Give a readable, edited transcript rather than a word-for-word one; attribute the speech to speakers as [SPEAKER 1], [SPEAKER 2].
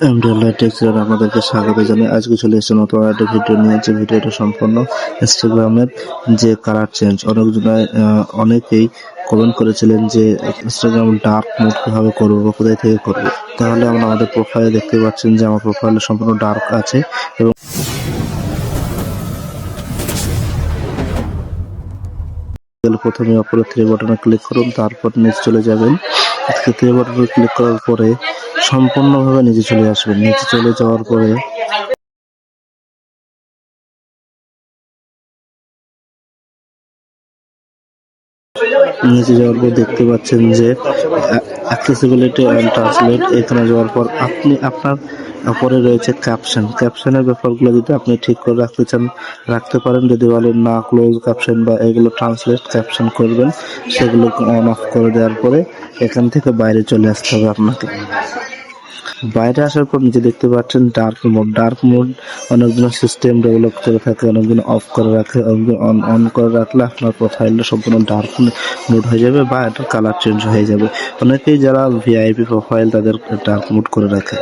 [SPEAKER 1] Texture আপনাদেরকে স্বাগত জানাই। আজকে চলে এসেছে নতুন একটা ভিডিও নিয়ে। যে ভিডিওটা সম্পূর্ণ ইনস্টাগ্রামের যে কালার চেঞ্জ, অনেকেই কমেন্ট করেছিলেন যে ইনস্টাগ্রাম ডার্ক মোড কিভাবে করবো বা কোথায় থেকে করবো। তাহলে আমরা আমাদের প্রোফাইলে দেখতে পাচ্ছেন যে আমার প্রোফাইলে সম্পূর্ণ ডার্ক আছে এবং প্রথমে উপরে থ্রি বাটনে ক্লিক করুন, তারপর নিচে চলে যাবেন। থ্রি বাটনে ক্লিক করার পরে সম্পূর্ণভাবে নিচে চলে আসবেন। নিচে চলে যাওয়ার পরে নিচে যাওয়ার পর দেখতে পাচ্ছেন যে অ্যাক্সেসিবিলিটি অ্যান্ড ট্রান্সলেট। এখানে যাওয়ার পর আপনি আপনার উপরে রয়েছে ক্যাপশনের ব্যাপারগুলো যদি আপনি ঠিক করে রাখতে পারেন। যদি বলেন না ক্লোজ ক্যাপশন বা এগুলো ট্রান্সলেট ক্যাপশন করবেন, সেগুলো অন অফ করে দেওয়ার পরে এখান থেকে বাইরে চলে আসতে হবে আপনাকে। বাইরে আসার পর নিচে দেখতে পাচ্ছেন ডার্ক মোড অনেকজন সিস্টেম ডেভেলপ করে থাকে, অনেকজন অফ করে রাখে, অনেকজন অন করে রাখলে আপনার প্রোফাইলটা সম্পূর্ণ ডার্ক মোড হয়ে যাবে বা এটার কালার চেঞ্জ হয়ে যাবে। অনেকেই যারা ভিআইপি প্রোফাইল তাদের ডার্ক মোড করে রাখে।